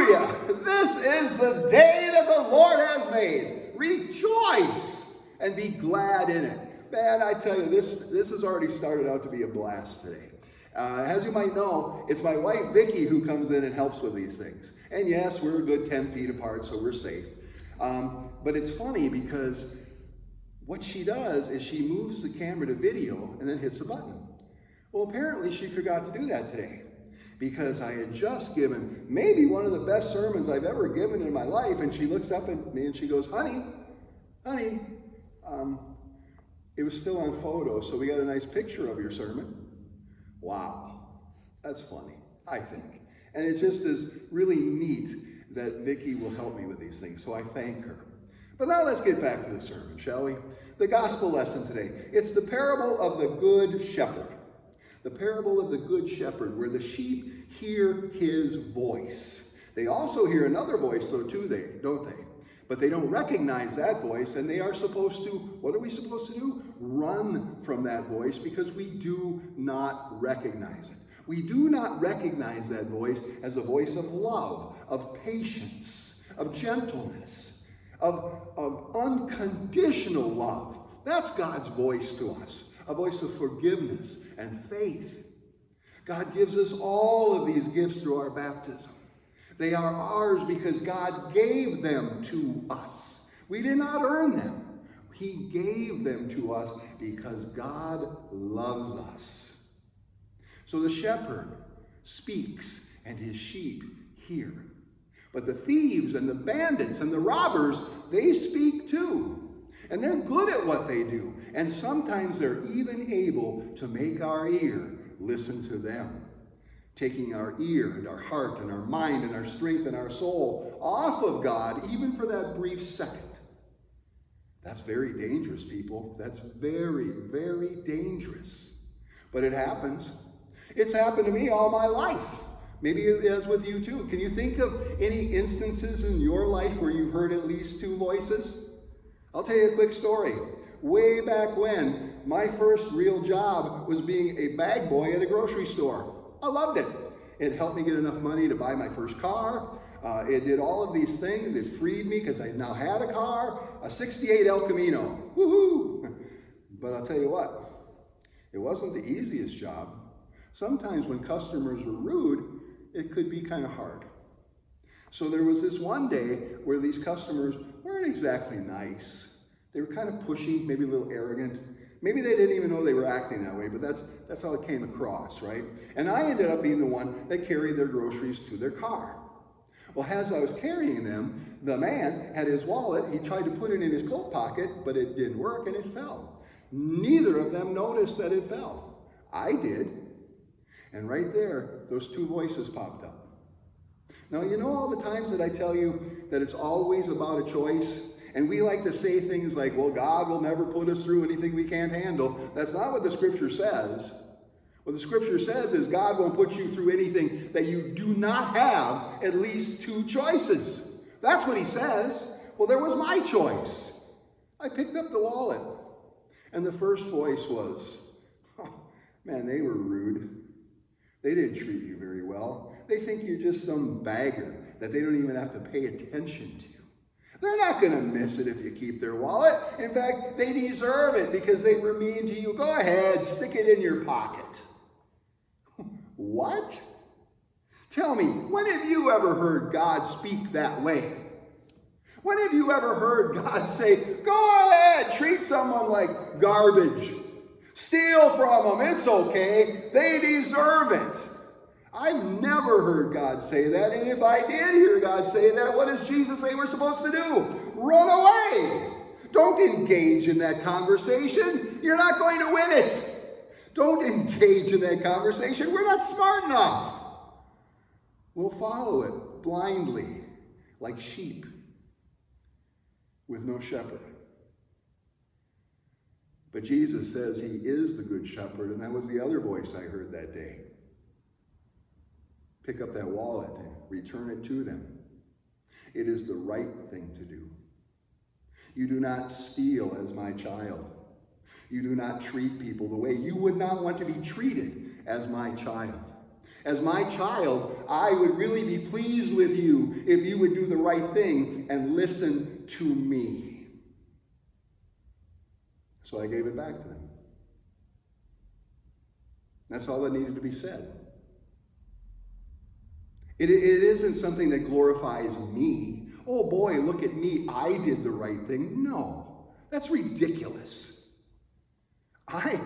Hallelujah! This is the day that the Lord has made. Rejoice and be glad in it. Man, I tell you, this has already started out to be a blast today. As you might know, it's my wife, Vicki, who comes in and helps with these things. And yes, we're a good 10 feet apart, so we're safe. But it's funny because what she does is she moves the camera to video and then hits a button. Well, apparently she forgot to do that today because I had just given maybe one of the best sermons I've ever given in my life, and she looks up at me and she goes, honey, it was still on photo, so we got a nice picture of your sermon. Wow, that's funny, I think. And it just is really neat that Vicki will help me with these things, so I thank her. But now let's get back to the sermon, shall we? The gospel lesson today. It's the parable of the Good Shepherd. The parable of the Good Shepherd, where the sheep hear his voice. They also hear another voice, though, too, don't they? But they don't recognize that voice, and they are supposed to, what are we supposed to do? Run from that voice because we do not recognize it. We do not recognize that voice as a voice of love, of patience, of gentleness, of unconditional love. That's God's voice to us, a voice of forgiveness and faith. God gives us all of these gifts through our baptism. They are ours because God gave them to us. We did not earn them. He gave them to us because God loves us. So the shepherd speaks and his sheep hear. But the thieves and the bandits and the robbers, they speak too. And they're good at what they do. And sometimes they're even able to make our ear listen to them, taking our ear and our heart and our mind and our strength and our soul off of God, even for that brief second. That's very dangerous, people. That's very, very dangerous. But it happens. It's happened to me all my life. Maybe it has with you too. Can you think of any instances in your life where you've heard at least two voices? I'll tell you a quick story. Way back when, my first real job was being a bag boy at a grocery store. I loved it. It helped me get enough money to buy my first car. It did all of these things. It freed me because I now had a car, a 68 El Camino. Woohoo! But I'll tell you what, it wasn't the easiest job. Sometimes when customers were rude, it could be kind of hard. So there was this one day where these customers weren't exactly nice. They were kind of pushy, maybe a little arrogant. Maybe they didn't even know they were acting that way, but that's how it came across, right? And I ended up being the one that carried their groceries to their car. Well, as I was carrying them, the man had his wallet. He tried to put it in his coat pocket, but it didn't work and it fell. Neither of them noticed that it fell. I did. And right there, those two voices popped up. Now, you know all the times that I tell you that it's always about a choice? And we like to say things like, well, God will never put us through anything we can't handle. That's not what the scripture says. What the scripture says is God won't put you through anything that you do not have at least two choices. That's what he says. Well, there was my choice. I picked up the wallet. And the first voice was, oh, man, they were rude. They didn't treat you very well. They think you're just some bagger that they don't even have to pay attention to. They're not going to miss it if you keep their wallet. In fact, they deserve it because they were mean to you. Go ahead, stick it in your pocket. What? Tell me, when have you ever heard God speak that way? When have you ever heard God say, go ahead, treat someone like garbage. Steal from them, it's okay. They deserve it. I've never heard God say that, and if I did hear God say that, what does Jesus say we're supposed to do? Run away. Don't engage in that conversation. You're not going to win it. Don't engage in that conversation. We're not smart enough. We'll follow it blindly, like sheep with no shepherd. But Jesus says he is the good shepherd, and that was the other voice I heard that day. Pick up that wallet and return it to them. It is the right thing to do. You do not steal as my child. You do not treat people the way you would not want to be treated as my child. As my child, I would really be pleased with you if you would do the right thing and listen to me. So I gave it back to them. That's all that needed to be said. It isn't something that glorifies me. Oh boy, look at me, I did the right thing. No, that's ridiculous. I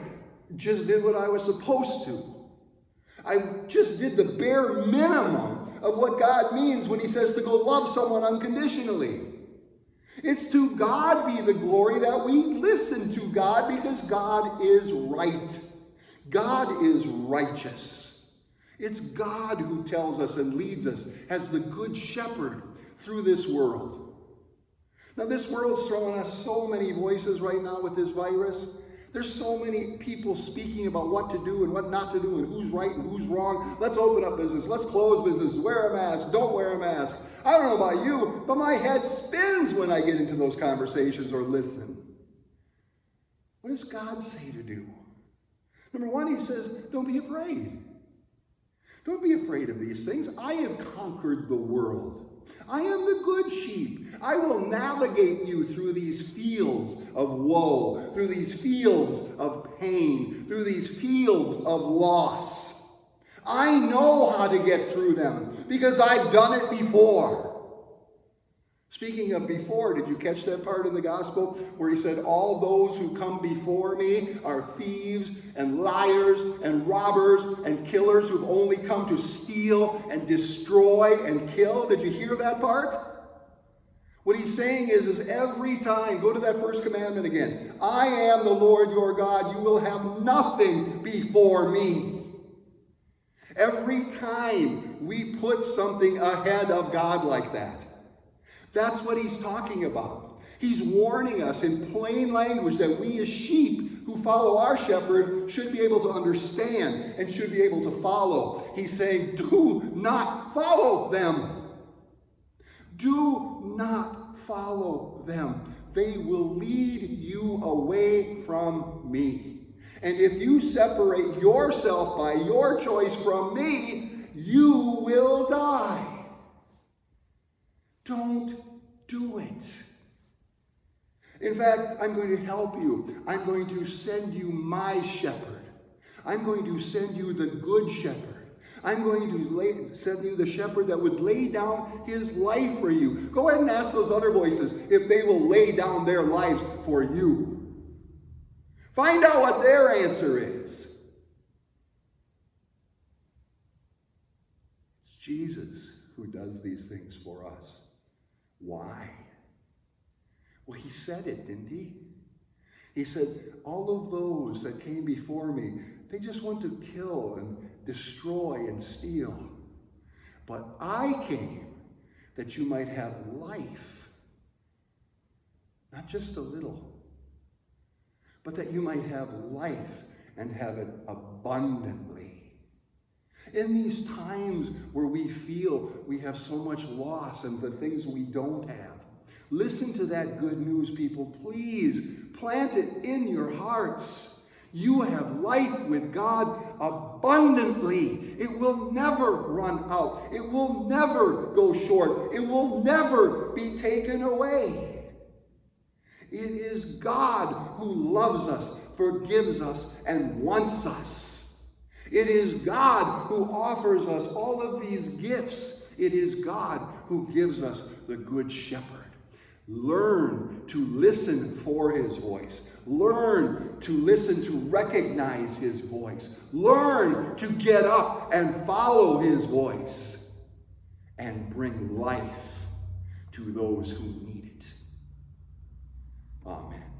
just did what I was supposed to. I just did the bare minimum of what God means when he says to go love someone unconditionally. It's to God be the glory that we listen to God, because God is right. God is righteous. It's God who tells us and leads us as the good shepherd through this world. Now, this world's throwing us so many voices right now with this virus. There's so many people speaking about what to do and what not to do and who's right and who's wrong. Let's open up business. Let's close business. Wear a mask. Don't wear a mask. I don't know about you, but my head spins when I get into those conversations or listen. What does God say to do? Number one, he says, don't be afraid. Don't be afraid of these things. I have conquered the world. I am the good sheep. I will navigate you through these fields of woe, through these fields of pain, through these fields of loss. I know how to get through them because I've done it before. Speaking of before, did you catch that part in the gospel where he said, all those who come before me are thieves and liars and robbers and killers who've only come to steal and destroy and kill? Did you hear that part? What he's saying is every time, go to that first commandment again. I am the Lord your God. You will have nothing before me. Every time we put something ahead of God like that, that's what he's talking about. He's warning us in plain language that we as sheep who follow our shepherd should be able to understand and should be able to follow. He's saying, do not follow them. Do not follow them. They will lead you away from me. And if you separate yourself by your choice from me, you will die. Don't do it. In fact, I'm going to help you. I'm going to send you my shepherd. I'm going to send you the good shepherd. I'm going to send you the shepherd that would lay down his life for you. Go ahead and ask those other voices if they will lay down their lives for you. Find out what their answer is. It's Jesus who does these things for us. Why? Well, he said it, didn't he? He said, all of those that came before me, they just want to kill and destroy and steal. But I came that you might have life. Not just a little, but that you might have life and have it abundantly. In these times where we feel we have so much loss and the things we don't have, listen to that good news, people. Please plant it in your hearts. You have life with God abundantly. It will never run out. It will never go short. It will never be taken away. It is God who loves us, forgives us, and wants us. It is God who offers us all of these gifts. It is God who gives us the good shepherd. Learn to listen for his voice. Learn to listen to recognize his voice. Learn to get up and follow his voice and bring life to those who need it. Amen.